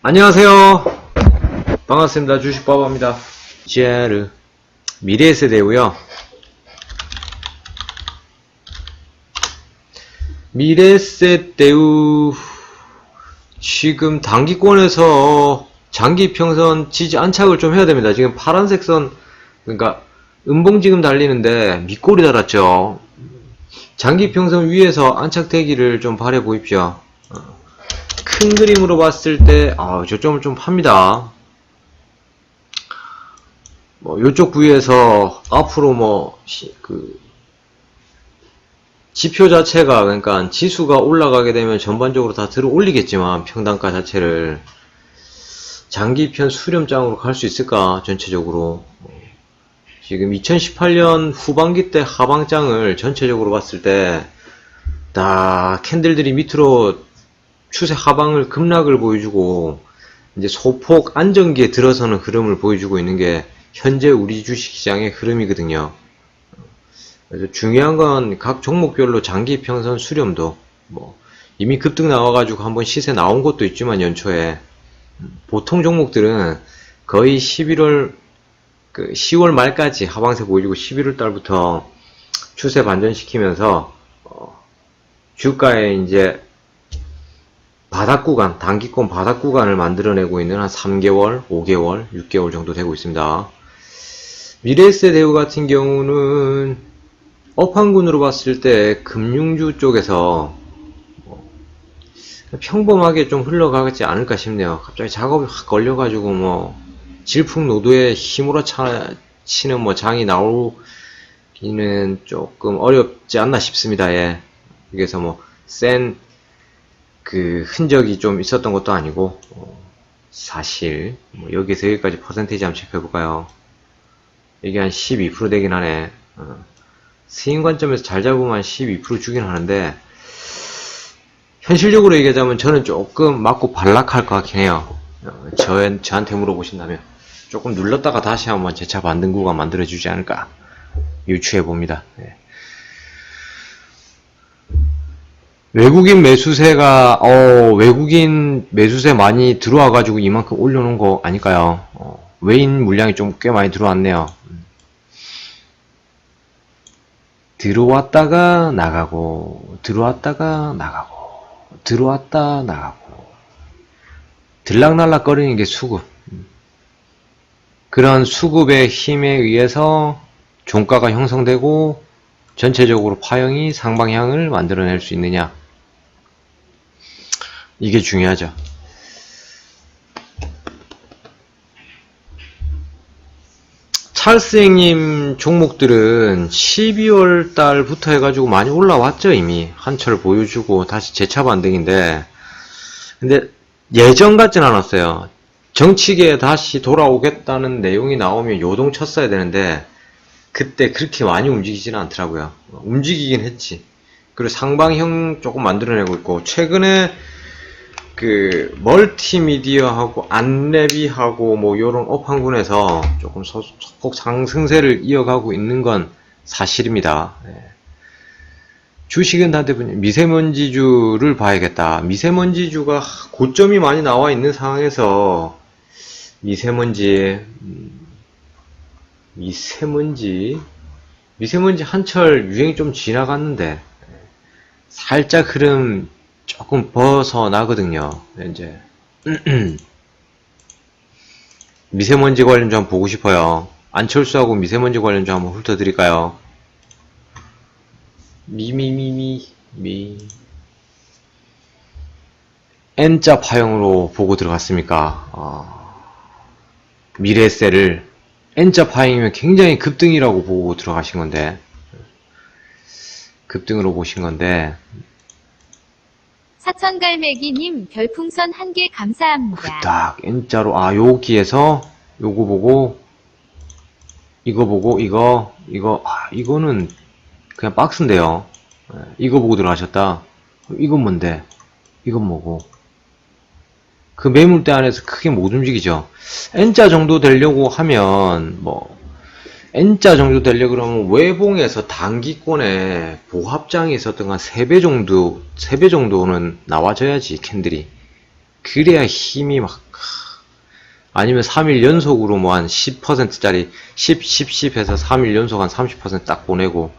안녕하세요. 반갑습니다. 주식바보입니다. GR 미래의 세대고요. 미래의 세대우 지금 단기권에서 장기 평선 지지 안착을 좀 해야 됩니다. 지금 파란색 선, 그러니까 음봉 지금 달리는데 밑골이 달았죠. 장기 평선 위에서 안착되기를 좀 바래 보십시오. 큰 그림으로 봤을 때, 저점을 좀 팝니다. 요쪽 부위에서 앞으로 지표 자체가, 그러니까 지수가 올라가게 되면 전반적으로 다 들어 올리겠지만, 평단가 자체를 장기편 수렴장으로 갈 수 있을까, 전체적으로. 지금 2018년 후반기 때 하방장을 전체적으로 봤을 때, 다 캔들들이 밑으로 추세 하방을 급락을 보여주고 이제 소폭 안정기에 들어서는 흐름을 보여주고 있는 게 현재 우리 주식시장의 흐름이거든요. 그래서 중요한 건 각 종목별로 장기 평선 수렴도 이미 급등 나와가지고 한번 시세 나온 것도 있지만 연초에 보통 종목들은 거의 10월 말까지 하방세 보여주고 11월 달부터 추세 반전시키면서 주가에 이제 바닥 구간, 단기권 바닥 구간을 만들어내고 있는 한 3개월, 5개월, 6개월 정도 되고 있습니다. 미래에셋 대우 같은 경우는 업황군으로 봤을 때 금융주 쪽에서 평범하게 좀 흘러가지 않을까 싶네요. 갑자기 작업이 확 걸려가지고 질풍노도에 힘으로 치는 장이 나오기는 조금 어렵지 않나 싶습니다. 예. 그래서 센 흔적이 좀 있었던 것도 아니고, 사실, 여기서 여기까지 퍼센테이지 한번 체크해볼까요? 이게 한 12% 되긴 하네. 스윙 관점에서 잘 잡으면 한 12% 주긴 하는데, 현실적으로 얘기하자면 저는 조금 맞고 반락할 것 같긴 해요. 저한테 물어보신다면. 조금 눌렀다가 다시 한번 재차 반등 구간 만들어주지 않을까, 유추해봅니다. 네. 외국인 매수세 많이 들어와가지고 이만큼 올려놓은 거 아닐까요? 외인 물량이 좀 꽤 많이 들어왔네요. 들어왔다가 나가고, 들어왔다가 나가고, 들어왔다 나가고, 들락날락 거리는 게 수급. 그런 수급의 힘에 의해서 종가가 형성되고, 전체적으로 파형이 상방향을 만들어낼 수 있느냐, 이게 중요하죠. 찰스 형님 종목들은 12월 달부터 해가지고 많이 올라왔죠. 이미 한철 보여주고 다시 재차 반등인데, 근데 예전 같진 않았어요. 정치계에 다시 돌아오겠다는 내용이 나오면 요동쳤어야 되는데 그때 그렇게 많이 움직이지는 않더라고요. 움직이긴 했지. 그리고 상방형 조금 만들어내고 있고, 최근에 멀티미디어하고 안랩이하고 요런 업황군에서 조금 소폭 상승세를 이어가고 있는 건 사실입니다. 주식은 다 대부분 미세먼지주를 봐야겠다. 미세먼지주가 고점이 많이 나와 있는 상황에서 미세먼지 한철 유행이 좀 지나갔는데 살짝 흐름 조금 벗어나거든요. 이제 미세먼지 관련주 한번 보고 싶어요. 안철수하고 미세먼지 관련주 한번 훑어드릴까요? N자 파형으로 보고 들어갔습니까? 미래에셋을 N자 파형이면 굉장히 급등이라고 보고 들어가신 건데, 급등으로 보신 건데, 사천갈매기님 별풍선 1개 감사합니다. 딱 N자로 여기에서 요거 보고 이거 보고 이거는 그냥 박스인데요. 이거 보고 들어가셨다. 이건 뭔데? 이건 뭐고? 그 매물대 안에서 크게 못 움직이죠. N자 정도 되려고 하면 N자 정도 되려고 그러면 외봉에서 단기권에 보합장이 있었던 한 3배 정도는 나와줘야지, 캔들이. 그래야 힘이 막, 아니면 3일 연속으로 뭐 한 10%짜리 10 해서 3일 연속 한 30% 딱 보내고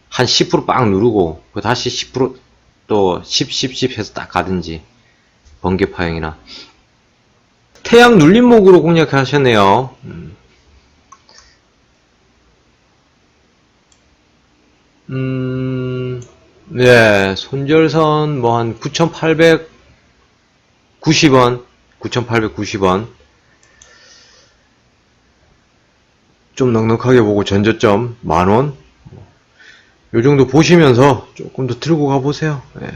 한 10%빵 누르고 그 다시 10%또 10 해서 딱 가든지 번개 파형이나. 태양 눌림목으로 공략하셨네요. 네, 손절선 뭐 한 9,890원, 9,890원. 좀 넉넉하게 보고 전저점 만원. 요 정도 보시면서 조금 더 들고 가보세요. 네.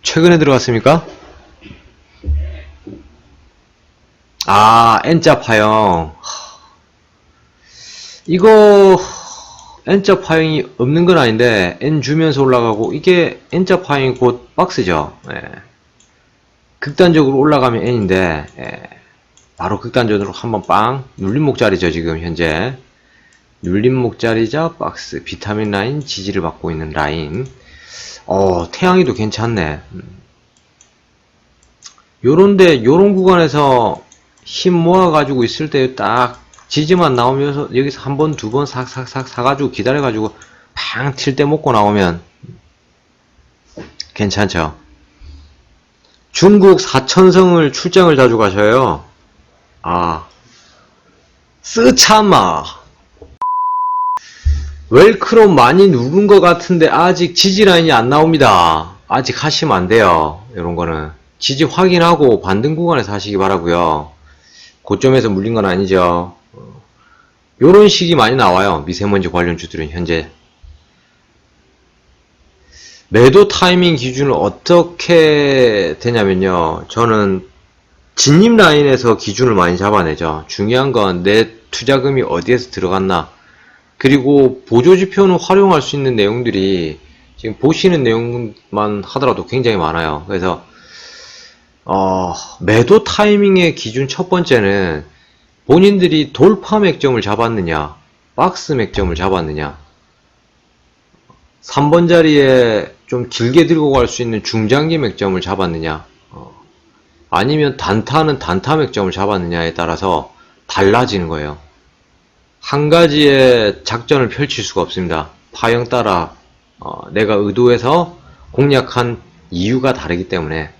최근에 들어갔습니까? 아, N자 파형. 이거 N자 파형이 없는 건 아닌데 N 주면서 올라가고 이게 N자 파형이 곧 박스죠. 예. 극단적으로 올라가면 N인데 바로 극단적으로 한번 빵 눌림목 자리죠. 지금 현재 눌림목 자리자 박스 비타민 라인 지지를 받고 있는 라인. 태양이도 괜찮네. 요런데 요런 구간에서 힘 모아가지고 있을 때 딱 지지만 나오면서 여기서 한 번, 두 번 삭삭삭 사가지고 기다려가지고 팡 튈 때 먹고 나오면 괜찮죠. 중국 사천성을 출장을 자주 가셔요. 아, 쓰차마. 웰크롬 많이 누른 것 같은데 아직 지지 라인이 안 나옵니다. 아직 하시면 안 돼요. 이런 거는 지지 확인하고 반등 구간에서 하시기 바라고요. 고점에서 물린 건 아니죠. 요런 식이 많이 나와요. 미세먼지 관련주들은 현재. 매도 타이밍 기준을 어떻게 되냐면요. 저는 진입 라인에서 기준을 많이 잡아내죠. 중요한 건 내 투자금이 어디에서 들어갔나. 그리고 보조지표는 활용할 수 있는 내용들이 지금 보시는 내용만 하더라도 굉장히 많아요. 그래서 매도 타이밍의 기준 첫 번째는 본인들이 돌파 맥점을 잡았느냐, 박스 맥점을 잡았느냐, 3번 자리에 좀 길게 들고 갈 수 있는 중장기 맥점을 잡았느냐, 아니면 단타는 단타 맥점을 잡았느냐에 따라서 달라지는 거예요. 한 가지의 작전을 펼칠 수가 없습니다. 파형 따라 내가 의도해서 공략한 이유가 다르기 때문에.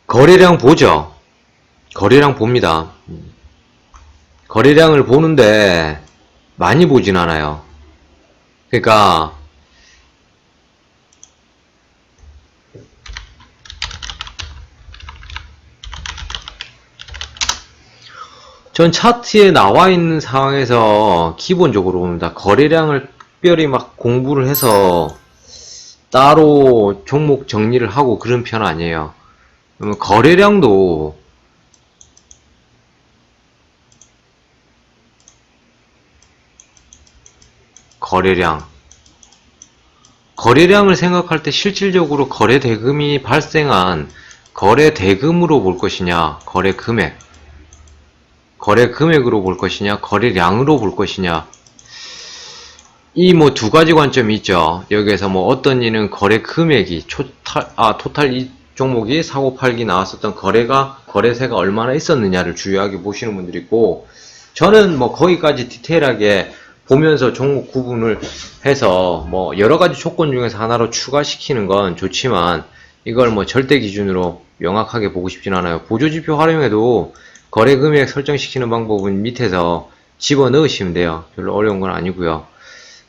거래량 보죠. 거래량 봅니다. 거래량을 보는데 많이 보진 않아요. 그러니까 전 차트에 나와 있는 상황에서 기본적으로 봅니다. 거래량을 특별히 막 공부를 해서 따로 종목 정리를 하고 그런 편 아니에요. 그러면 거래량도 거래량을 생각할 때 실질적으로 거래 대금이 발생한 거래 대금으로 볼 것이냐, 거래 금액으로 볼 것이냐, 거래량으로 볼 것이냐. 이 뭐 두 가지 관점이 있죠. 여기에서 뭐 어떤 이는 거래 금액이 토탈 이 종목이 사고 팔기 나왔었던 거래세가 얼마나 있었느냐를 중요하게 보시는 분들이 있고, 저는 뭐 거기까지 디테일하게 보면서 종목 구분을 해서 뭐 여러 가지 조건 중에서 하나로 추가시키는 건 좋지만 이걸 뭐 절대 기준으로 명확하게 보고 싶진 않아요. 보조지표 활용해도 거래 금액 설정시키는 방법은 밑에서 집어 넣으시면 돼요. 별로 어려운 건 아니고요.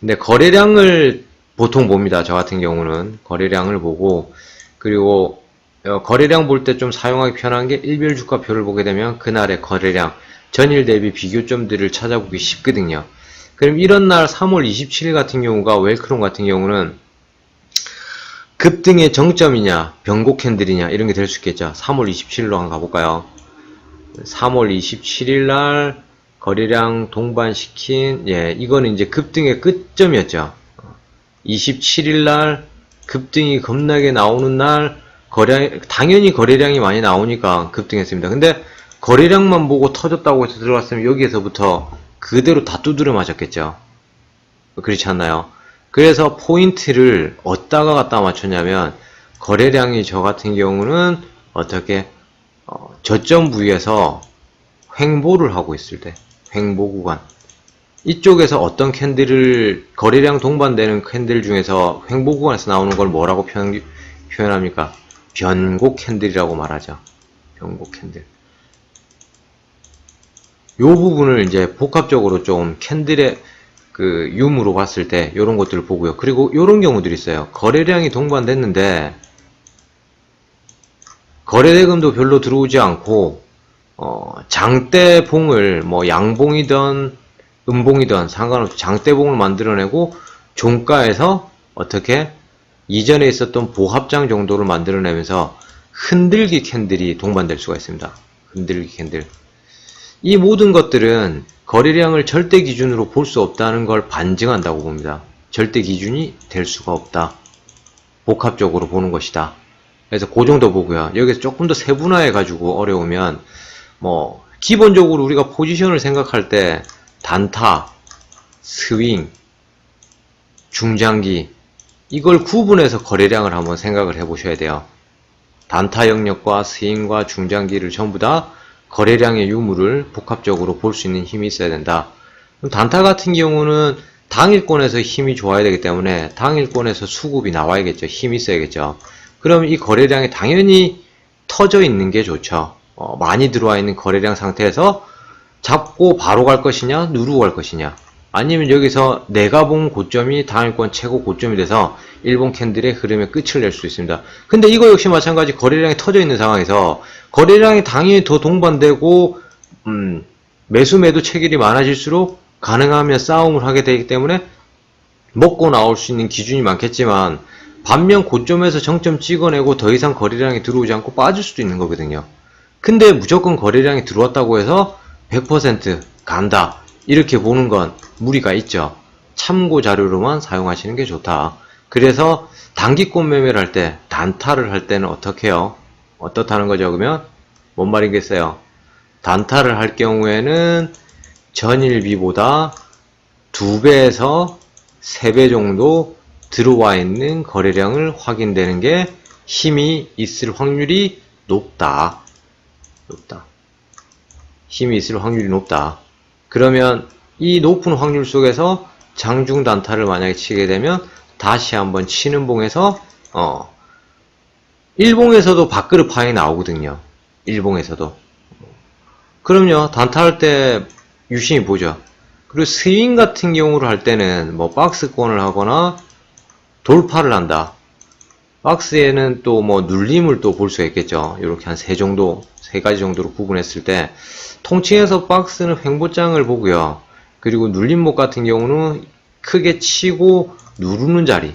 근데 거래량을 보통 봅니다. 저 같은 경우는 거래량을 보고, 그리고 거래량 볼 때 좀 사용하기 편한 게 일별 주가표를 보게 되면 그날의 거래량, 전일 대비 비교점들을 찾아보기 쉽거든요. 그럼 이런 날 3월 27일 같은 경우가 웰크롬 같은 경우는 급등의 정점이냐, 변곡 캔들이냐 이런 게 될 수 있겠죠. 3월 27일로 한번 가볼까요? 3월 27일 날 거래량 동반시킨, 이거는 이제 급등의 끝점이었죠. 27일 날 급등이 겁나게 나오는 날 당연히 거래량이 많이 나오니까 급등했습니다. 근데 거래량만 보고 터졌다고 해서 들어갔으면 여기에서부터 그대로 다 두드려 맞았겠죠. 그렇지 않나요? 그래서 포인트를 어디다가 갖다 맞췄냐면 거래량이 저 같은 경우는 어떻게 저점 부위에서 횡보를 하고 있을 때 횡보 구간 이쪽에서 어떤 캔들을 거래량 동반되는 캔들 중에서 횡보 구간에서 나오는 걸 뭐라고 표현합니까? 변곡 캔들이라고 말하죠. 변곡 캔들. 요 부분을 이제 복합적으로 좀 캔들의 그 유무로 봤을 때 요런 것들을 보고요. 그리고 요런 경우들이 있어요. 거래량이 동반됐는데 거래대금도 별로 들어오지 않고 장대봉을 뭐 양봉이든 음봉이든 상관없이 장대봉을 만들어내고 종가에서 어떻게 이전에 있었던 보합장 정도를 만들어내면서 흔들기 캔들이 동반될 수가 있습니다. 흔들기 캔들. 이 모든 것들은 거래량을 절대 기준으로 볼 수 없다는 걸 반증한다고 봅니다. 절대 기준이 될 수가 없다. 복합적으로 보는 것이다. 그래서 그 정도 보고요. 여기서 조금 더 세분화해 가지고 어려우면 뭐 기본적으로 우리가 포지션을 생각할 때 단타, 스윙, 중장기 이걸 구분해서 거래량을 한번 생각을 해 보셔야 돼요. 단타 영역과 스윙과 중장기를 전부 다 거래량의 유무를 복합적으로 볼 수 있는 힘이 있어야 된다. 단타 같은 경우는 당일권에서 힘이 좋아야 되기 때문에 당일권에서 수급이 나와야겠죠. 힘이 있어야겠죠. 그럼 이 거래량이 당연히 터져 있는 게 좋죠. 많이 들어와 있는 거래량 상태에서 잡고 바로 갈 것이냐 누르고 갈 것이냐 아니면 여기서 내가 본 고점이 당일권 최고 고점이 돼서 일본 캔들의 흐름의 끝을 낼 수 있습니다. 근데 이거 역시 마찬가지 거래량이 터져 있는 상황에서 거래량이 당연히 더 동반되고 매수 매도 체결이 많아질수록 가능하면 싸움을 하게 되기 때문에 먹고 나올 수 있는 기준이 많겠지만 반면 고점에서 정점 찍어내고 더 이상 거래량이 들어오지 않고 빠질 수도 있는 거거든요. 근데 무조건 거래량이 들어왔다고 해서 100% 간다 이렇게 보는 건 무리가 있죠. 참고 자료로만 사용하시는 게 좋다. 그래서 단기권 매매를 할 때 단타를 할 때는 어떻게 해요? 어떻다는 거죠? 그러면 뭔 말이겠어요? 단타를 할 경우에는 전일비보다 2배에서 3배 정도 들어와 있는 거래량을 확인되는 게 힘이 있을 확률이 높다. 힘이 있을 확률이 높다. 그러면 이 높은 확률 속에서 장중 단타를 만약에 치게 되면 다시 한번 치는 봉에서 일봉에서도 밥그릇 파이 나오거든요. 일봉에서도. 그럼요. 단타할 때 유심히 보죠. 그리고 스윙 같은 경우를 할 때는 뭐 박스권을 하거나 돌파를 한다. 박스에는 또 뭐 눌림을 또 볼 수가 있겠죠. 이렇게 한 세 가지 정도로 구분했을 때 통칭해서 박스는 횡보장을 보고요. 그리고 눌림목 같은 경우는 크게 치고 누르는 자리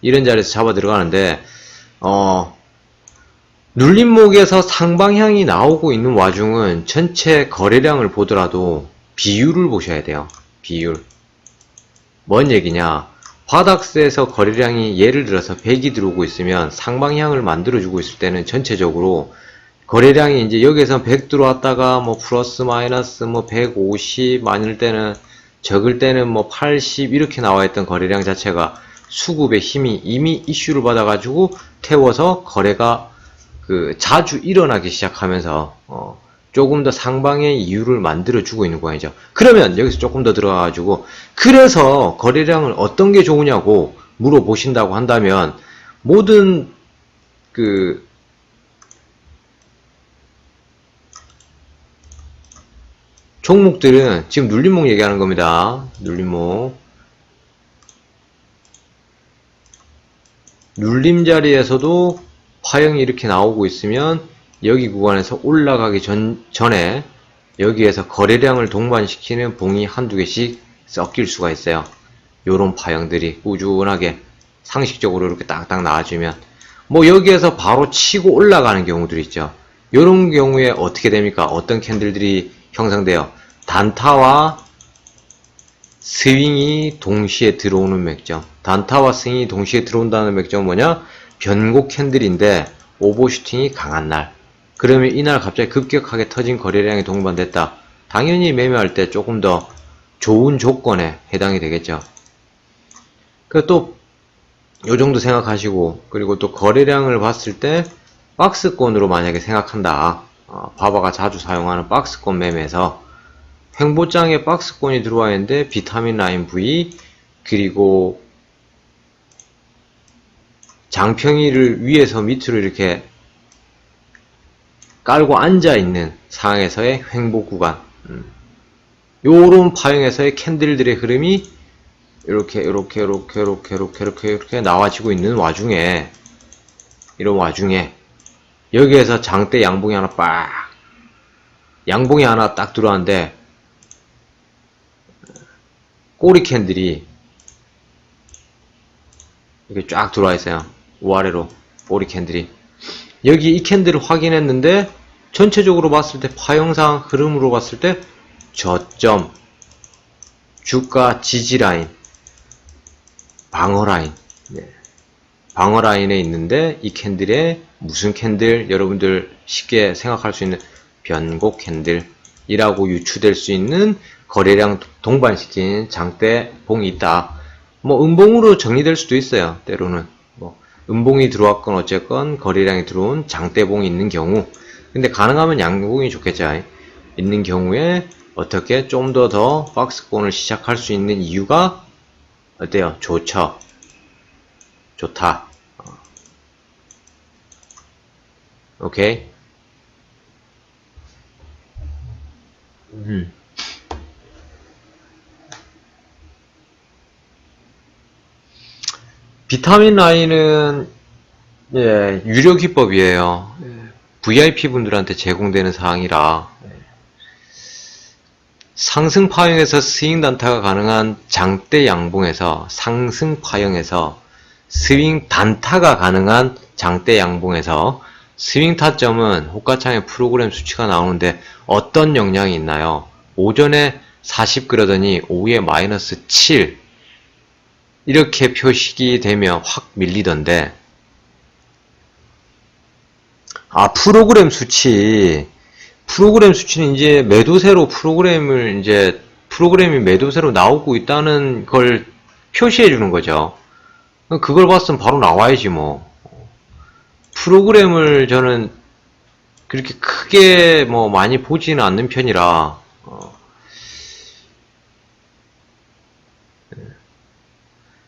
이런 자리에서 잡아 들어가는데 눌림목에서 상방향이 나오고 있는 와중은 전체 거래량을 보더라도 비율을 보셔야 돼요. 비율. 뭔 얘기냐? 바닥스에서 거래량이 예를 들어서 100이 들어오고 있으면 상방향을 만들어주고 있을 때는 전체적으로 거래량이 이제 여기에서 100 들어왔다가 뭐 플러스 마이너스 뭐 150 많을 때는 적을 때는 뭐 80 이렇게 나와 있던 거래량 자체가 수급의 힘이 이미 이슈를 받아가지고 태워서 거래가 자주 일어나기 시작하면서 조금 더 상방의 이유를 만들어주고 있는 거죠. 그러면 여기서 조금 더 들어가가지고 그래서 거래량을 어떤 게 좋으냐고 물어보신다고 한다면 모든 종목들은 지금 눌림목 얘기하는 겁니다. 눌림목. 눌림 자리에서도 파형이 이렇게 나오고 있으면 여기 구간에서 올라가기 전에 여기에서 거래량을 동반시키는 봉이 한두 개씩 섞일 수가 있어요. 요런 파형들이 꾸준하게 상식적으로 이렇게 딱딱 나와주면 뭐 여기에서 바로 치고 올라가는 경우들이 있죠. 요런 경우에 어떻게 됩니까? 어떤 캔들들이 형성돼요? 단타와 스윙이 동시에 들어오는 맥점. 단타와 스윙이 동시에 들어온다는 맥점은 뭐냐? 변곡 캔들인데 오버슈팅이 강한 날. 그러면 이날 갑자기 급격하게 터진 거래량이 동반됐다. 당연히 매매할 때 조금 더 좋은 조건에 해당이 되겠죠. 또, 요 정도 생각하시고, 그리고 또 거래량을 봤을 때, 박스권으로 만약에 생각한다. 바바가 자주 사용하는 박스권 매매에서, 횡보장에 박스권이 들어와 있는데, 비타민 라인 V, 그리고, 장평이를 위에서 밑으로 이렇게 깔고 앉아있는 상황에서의 횡보 구간. 요런 파형에서의 캔들들의 흐름이 이렇게 나와지고 있는 와중에, 이런 와중에, 여기에서 장대 양봉이 하나 양봉이 하나 딱 들어왔는데, 꼬리 캔들이 이렇게 쫙 들어와 있어요. 위아래로 꼬리 캔들이. 여기 이 캔들을 확인했는데, 전체적으로 봤을 때 파형상 흐름으로 봤을 때 저점, 주가 지지 라인, 방어 라인, 방어 라인에 있는데, 이 캔들에 무슨 캔들, 여러분들 쉽게 생각할 수 있는 변곡 캔들이라고 유추될 수 있는 거래량 동반시킨 장대 봉이 있다. 뭐 음봉으로 정리될 수도 있어요. 때로는 뭐 음봉이 들어왔건 어쨌건 거래량이 들어온 장대봉이 있는 경우, 근데 가능하면 양봉이 좋겠죠. 있는 경우에 어떻게 좀 더 박스권을 시작할 수 있는 이유가 어때요? 좋죠. 좋다. 오케이. 비타민 라인은 유료 기법이에요. VIP 분들한테 제공되는 사항이라, 상승 파형에서 스윙 단타가 가능한 장대 양봉에서, 상승 파형에서 스윙 단타가 가능한 장대 양봉에서 스윙 타점은 호가창에 프로그램 수치가 나오는데 어떤 영향이 있나요? 오전에 40 그러더니 오후에 마이너스 7 이렇게 표식이 되면 확 밀리던데, 프로그램 수치는 이제 매도세로 프로그램이 매도세로 나오고 있다는 걸 표시해 주는 거죠. 그걸 봤으면 바로 나와야지 뭐. 프로그램을 저는 그렇게 크게 뭐 많이 보지는 않는 편이라,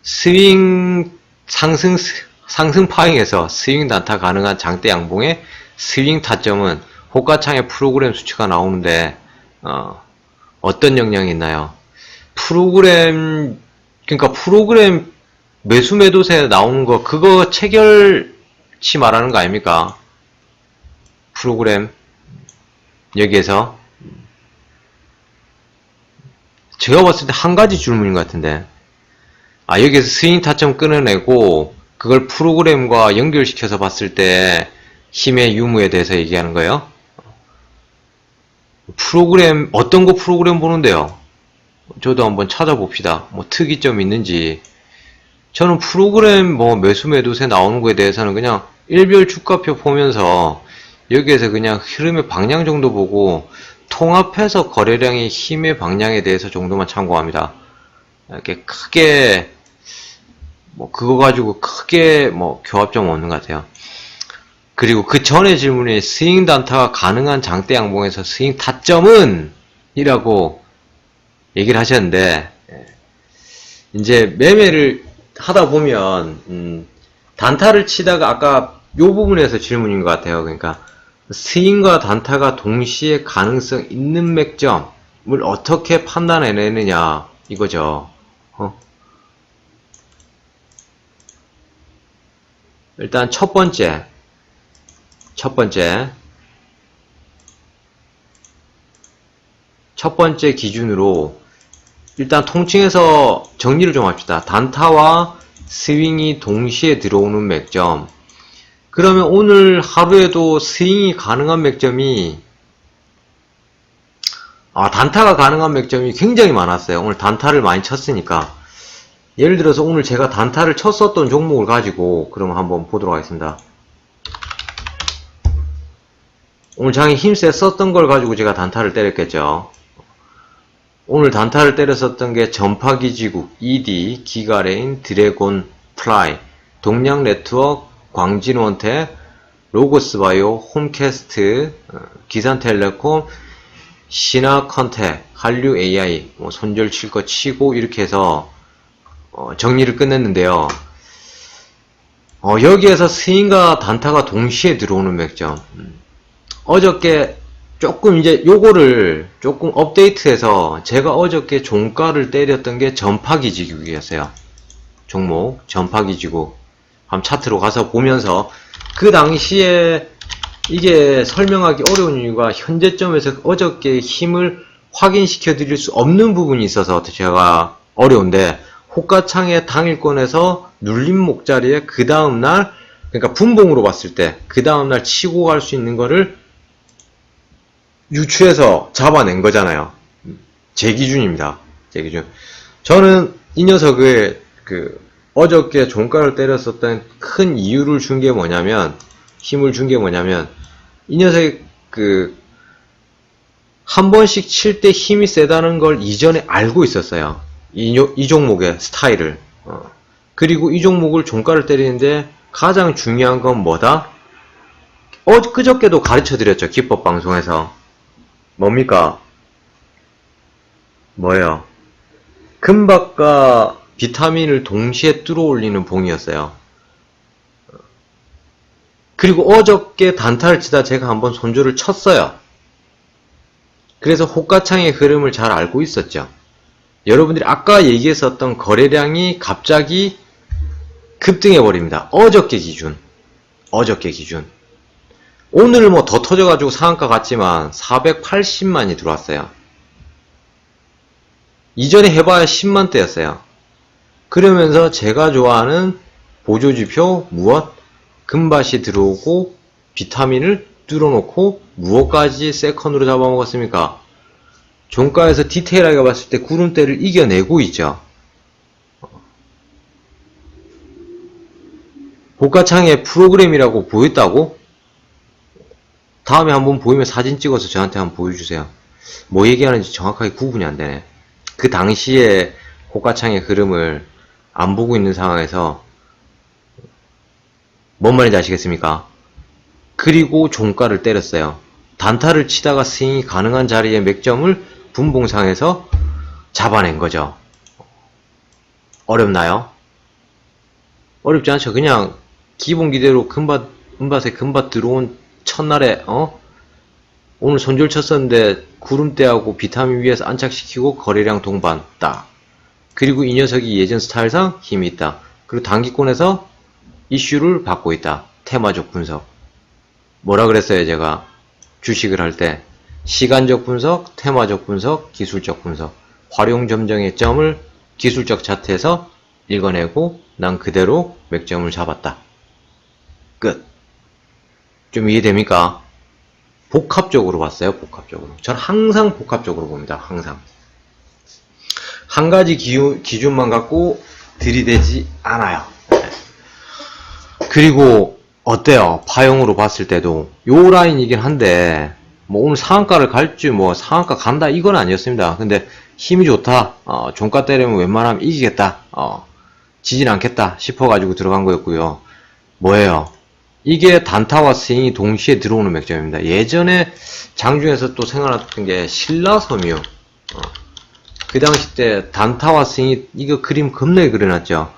스윙 상승 파행에서 스윙 단타 가능한 장대 양봉의 스윙 타점은 호가창에 프로그램 수치가 나오는데, 어떤 영향이 있나요? 프로그램 매수 매도세 나오는 거, 그거 체결치 말하는 거 아닙니까? 프로그램 여기에서 제가 봤을 때 한 가지 질문인 것 같은데, 여기에서 스윙 타점 끊어내고 그걸 프로그램과 연결시켜서 봤을 때 힘의 유무에 대해서 얘기하는 거예요. 프로그램, 어떤 거 프로그램 보는데요? 저도 한번 찾아봅시다. 뭐 특이점 있는지. 저는 프로그램 뭐 매수 매도세 나오는 거에 대해서는 그냥 일별 주가표 보면서 여기에서 그냥 흐름의 방향 정도 보고 통합해서 거래량의 힘의 방향에 대해서 정도만 참고합니다. 이렇게 크게 뭐 그거 가지고 크게 뭐 교합점 없는 것 같아요. 그리고 그 전에 질문에 스윙 단타가 가능한 장대 양봉에서 스윙 타점은 이라고 얘기를 하셨는데, 이제 매매를 하다 보면 단타를 치다가 아까 요 부분에서 질문인 것 같아요. 그러니까 스윙과 단타가 동시에 가능성 있는 맥점을 어떻게 판단해내느냐 이거죠. 일단 첫 번째 기준으로 일단 통칭해서 정리를 좀 합시다. 단타와 스윙이 동시에 들어오는 맥점. 그러면 오늘 하루에도 스윙이 가능한 맥점이, 단타가 가능한 맥점이 굉장히 많았어요. 오늘 단타를 많이 쳤으니까. 예를 들어서 오늘 제가 단타를 쳤었던 종목을 가지고 그럼 한번 보도록 하겠습니다. 오늘 장에 힘세 썼던 걸 가지고 제가 단타를 때렸겠죠. 오늘 단타를 때렸었던 게 전파기지국, ED, 기가레인, 드래곤, 플라이, 동양 네트워크, 광진원텍, 로고스바이오, 홈캐스트, 기산텔레콤, 신화컨텍, 한류 AI, 손절 칠 거 치고 이렇게 해서 정리를 끝냈는데요. 여기에서 스윙과 단타가 동시에 들어오는 맥점. 어저께 조금 이제 요거를 조금 업데이트해서 제가 어저께 종가를 때렸던 게 전파기지국이었어요. 종목 전파기지국. 한번 차트로 가서 보면서 그 당시에 이게 설명하기 어려운 이유가 현재점에서 어저께 힘을 확인시켜 드릴 수 없는 부분이 있어서 제가 어려운데, 호가창의 당일권에서 눌림 목자리에 그 다음날, 그러니까 분봉으로 봤을 때 그 다음날 치고 갈 수 있는 거를 유추해서 잡아낸 거잖아요. 제 기준입니다. 제 기준. 저는 이 녀석을 어저께 종가를 때렸었던 큰 이유를 준 게 뭐냐면, 힘을 준 게 뭐냐면, 이 녀석이 한 번씩 칠 때 힘이 세다는 걸 이전에 알고 있었어요. 이 종목의 스타일을. 그리고 이 종목을 종가를 때리는데 가장 중요한 건 뭐다? 그저께도 가르쳐 드렸죠. 기법 방송에서. 뭡니까? 뭐예요? 금박과 비타민을 동시에 뚫어 올리는 봉이었어요. 그리고 어저께 단타를 치다 제가 한번 손절을 쳤어요. 그래서 호가창의 흐름을 잘 알고 있었죠. 여러분들이 아까 얘기했었던 거래량이 갑자기 급등해 버립니다. 어저께 기준. 오늘 뭐 더 터져가지고 상한가 갔지만 480만이 들어왔어요. 이전에 해봐야 10만대였어요. 그러면서 제가 좋아하는 보조지표 무엇? 금밭이 들어오고 비타민을 뚫어놓고 무엇까지 세컨으로 잡아먹었습니까? 종가에서 디테일하게 봤을 때 구름대를 이겨내고 있죠. 호가창에 프로그램이라고 보였다고? 다음에 한번 보이면 사진 찍어서 저한테 한번 보여주세요. 뭐 얘기하는지 정확하게 구분이 안 되네. 그 당시에 호가창의 흐름을 안 보고 있는 상황에서 뭔 말인지 아시겠습니까? 그리고 종가를 때렸어요. 단타를 치다가 스윙이 가능한 자리에 맥점을 분봉상에서 잡아낸 거죠. 어렵나요? 어렵지 않죠. 그냥 기본 기대로 은밭에 금밭 들어온 첫날에 오늘 손절 쳤었는데 구름대하고 비타민 위에서 안착시키고 거래량 동반 딱. 그리고 이 녀석이 예전 스타일상 힘이 있다. 그리고 단기권에서 이슈를 받고 있다. 테마적 분석. 뭐라 그랬어요, 제가? 주식을 할 때. 시간적 분석, 테마적 분석, 기술적 분석. 활용 점정의 점을 기술적 차트에서 읽어내고 난 그대로 맥점을 잡았다. 끝. 좀 이해됩니까? 복합적으로 봤어요, 복합적으로. 저는 항상 복합적으로 봅니다, 항상. 한 가지 기준만 갖고 들이대지 않아요. 그리고 어때요? 파형으로 봤을 때도 요 라인이긴 한데 뭐 오늘 상한가를 갈지 뭐 상한가 간다 이건 아니었습니다. 근데 힘이 좋다. 종가 때리면 웬만하면 이기겠다. 지진 않겠다 싶어가지고 들어간 거였고요. 뭐예요? 이게 단타와 스윙이 동시에 들어오는 맥점입니다. 예전에 장중에서 또 생각났던 게 신라섬유. 그 당시 때 단타와 스윙이 이거 그림 겁나게 그려놨죠.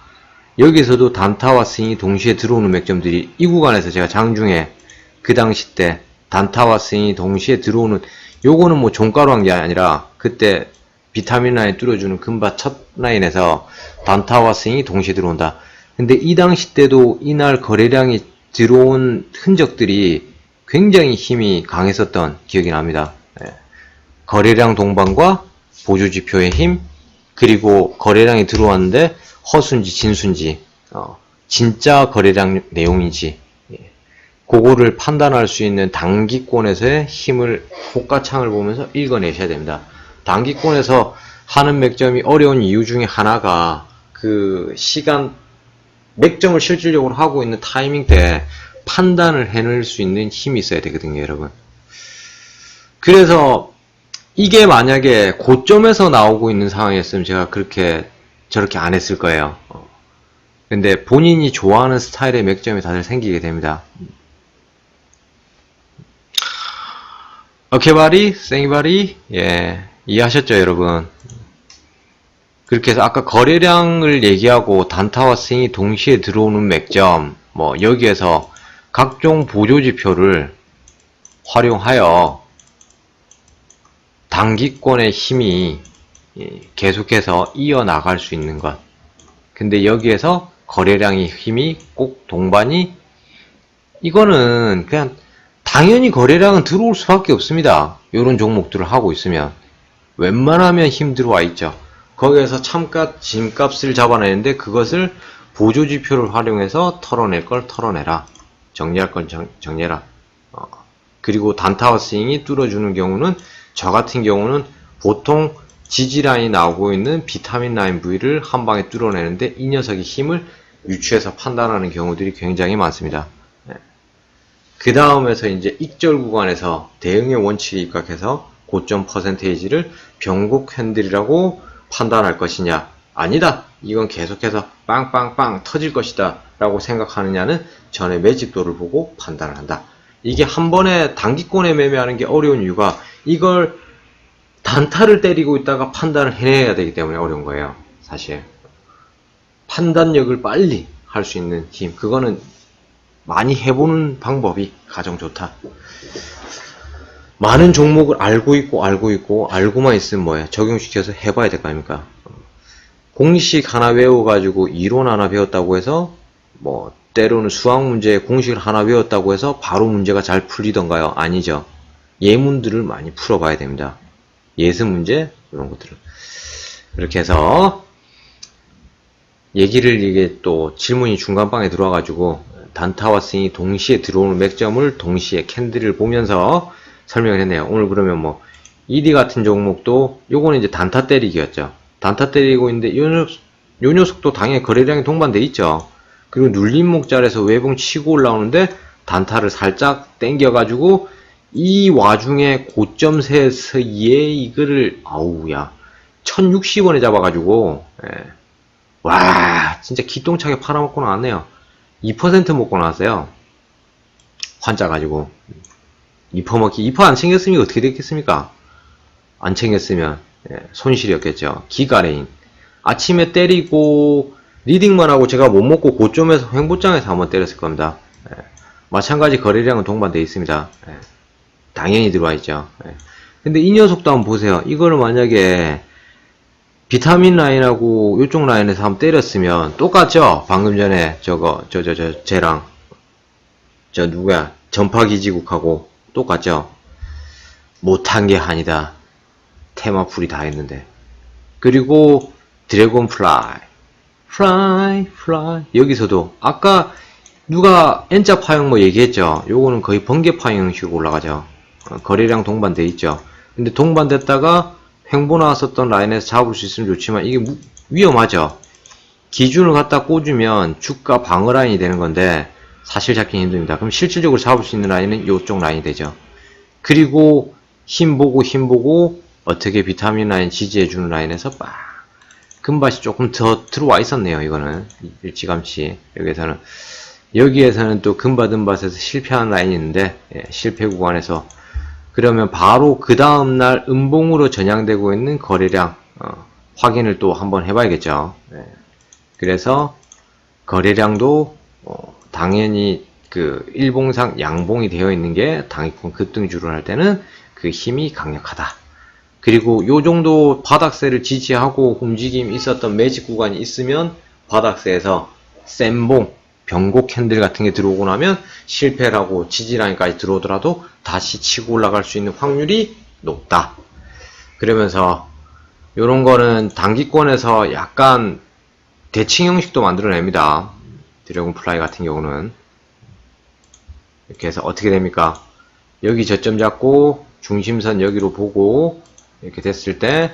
여기서도 단타와 스윙이 동시에 들어오는 맥점들이 이 구간에서 제가 장중에 그 당시 때 단타와 스윙이 동시에 들어오는, 요거는 뭐 종가로 한 게 아니라 그때 비타민 라인 뚫어주는 금밭 첫 라인에서 단타와 스윙이 동시에 들어온다. 근데 이 당시 때도 이날 거래량이 들어온 흔적들이 굉장히 힘이 강했었던 기억이 납니다. 거래량 동반과 보조지표의 힘, 그리고 거래량이 들어왔는데 허수인지 진수인지, 진짜 거래량 내용인지, 그거를 판단할 수 있는 단기권에서의 힘을 호가창을 보면서 읽어내셔야 됩니다. 단기권에서 하는 맥점이 어려운 이유 중에 하나가 그 시간, 맥점을 실질적으로 하고 있는 타이밍 때 판단을 해낼 수 있는 힘이 있어야 되거든요, 여러분. 그래서 이게 만약에 고점에서 나오고 있는 상황이었으면 제가 저렇게 안 했을 거예요. 근데 본인이 좋아하는 스타일의 맥점이 다들 생기게 됩니다. 어케바리, 생이바리, 예, 이해하셨죠, 여러분? 그렇게 해서 아까 거래량을 얘기하고 단타와 스윙이 동시에 들어오는 맥점, 뭐, 여기에서 각종 보조지표를 활용하여 단기권의 힘이 계속해서 이어나갈 수 있는 것. 근데 여기에서 거래량의 힘이 꼭 동반이, 이거는 그냥 당연히 거래량은 들어올 수밖에 없습니다. 이런 종목들을 하고 있으면 웬만하면 힘 들어와 있죠. 거기에서 참값, 짐값을 잡아내는데 그것을 보조지표를 활용해서 털어낼 걸 털어내라. 정리할 건 정리해라. 그리고 단타와 스윙이 뚫어주는 경우는 저 같은 경우는 보통 지지라인이 나오고 있는 비타민 라인 부위를 한 방에 뚫어내는데 이 녀석의 힘을 유추해서 판단하는 경우들이 굉장히 많습니다. 그 다음에서 이제 익절 구간에서 대응의 원칙에 입각해서 고점 퍼센테이지를 변곡 캔들이라고 판단할 것이냐, 아니다, 이건 계속해서 빵빵빵 터질 것이다 라고 생각하느냐는 전의 매집도를 보고 판단을 한다. 이게 한 번에 단기권에 매매하는 게 어려운 이유가 이걸 단타를 때리고 있다가 판단을 해내야 되기 때문에 어려운 거예요. 사실 판단력을 빨리 할 수 있는 힘, 그거는 많이 해보는 방법이 가장 좋다. 많은 종목을 알고만 있으면 뭐예요? 적용시켜서 해봐야 될 거 아닙니까? 공식 하나 외워가지고 이론 하나 배웠다고 해서 뭐 때로는 수학 문제에 공식을 하나 외웠다고 해서 바로 문제가 잘 풀리던가요? 아니죠. 예문들을 많이 풀어봐야 됩니다. 예습 문제 이런 것들을. 그렇게 해서 얘기를 이게 또 질문이 중간방에 들어와가지고 단타와 스윙이 동시에 들어오는 맥점을 동시에 캔들을 보면서 설명을 했네요. 오늘 그러면 뭐 ED 같은 종목도 요거는 이제 단타 때리기였죠. 단타 때리고 있는데 요 녀석도 당연히 거래량이 동반돼 있죠. 그리고 눌림목자리에서 외봉 치고 올라오는데 단타를 살짝 당겨가지고 이 와중에 고점세에서 이거를 아우야 1060원에 잡아가지고 와 진짜 기똥차게 팔아먹고 나왔네요. 2% 먹고 나왔어요. 환자 가지고 2% 먹기 2% 안 챙겼으면 어떻게 됐겠습니까? 안 챙겼으면 손실이었겠죠. 기가레인 아침에 때리고 리딩만 하고 제가 못 먹고 고점에서 횡보장에서 한번 때렸을 겁니다. 마찬가지 거래량은 동반되어 있습니다. 당연히 들어와 있죠. 근데 이 녀석도 한번 보세요. 이거를 만약에 비타민 라인하고 이쪽 라인에서 한번 때렸으면 똑같죠? 방금 전에 쟤랑 저 누구야? 전파기지국하고 똑같죠? 못한 게 아니다. 테마풀이 다 했는데. 그리고 드래곤플라이 플라이 여기서도 아까 누가 N자 파형 뭐 얘기했죠? 요거는 거의 번개 파형 형식으로 올라가죠. 거래량 동반돼 있죠. 근데 동반됐다가 횡보 나왔었던 라인에서 잡을 수 있으면 좋지만 이게 위험하죠. 기준을 갖다 꽂으면 주가 방어 라인이 되는 건데 사실 잡기 힘듭니다. 그럼 실질적으로 잡을 수 있는 라인은 이쪽 라인이 되죠. 그리고 힘 보고 어떻게 비타민 라인 지지해주는 라인에서 빡 금밭이 조금 더 들어와 있었네요. 이거는 일찌감치 여기에서는 또 금받은 밭에서 실패한 라인이 있는데 실패 구간에서 그러면 바로 그 다음날 음봉으로 전향되고 있는 거래량 확인을 또 한번 해봐야겠죠. 그래서 거래량도 당연히 그 일봉상 양봉이 되어 있는 게 당위권 급등주를 할 때는 그 힘이 강력하다. 그리고 요 정도 바닥세를 지지하고 움직임이 있었던 매직 구간이 있으면 바닥세에서 센봉 변곡 캔들 같은 게 들어오고 나면 실패라고 지지라인까지 들어오더라도 다시 치고 올라갈 수 있는 확률이 높다. 그러면서 요런 거는 단기권에서 약간 대칭 형식도 만들어냅니다. 드래곤플라이 같은 경우는 이렇게 해서 어떻게 됩니까? 여기 저점 잡고 중심선 여기로 보고 이렇게 됐을 때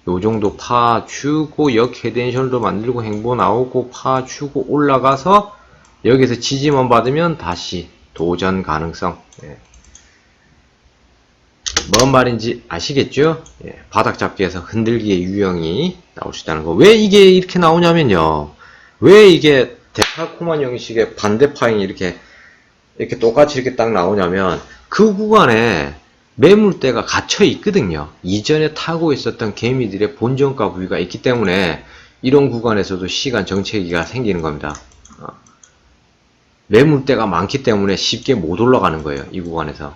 요 정도 파주고 역 헤드앤숄더 만들고 행보 나오고 파주고 올라가서 여기서 지지만 받으면 다시 도전 가능성. 뭔 말인지 아시겠죠? 예, 바닥 잡기에서 흔들기의 유형이 나올 수 있다는 거. 왜 이게 이렇게 나오냐면요. 왜 이게 데칼코만 형식의 반대 파행이 이렇게 똑같이 이렇게 딱 나오냐면 그 구간에 매물대가 갇혀 있거든요. 이전에 타고 있었던 개미들의 본전가 부위가 있기 때문에 이런 구간에서도 시간 정체기가 생기는 겁니다. 매물대가 많기 때문에 쉽게 못 올라가는 거예요. 이 구간에서.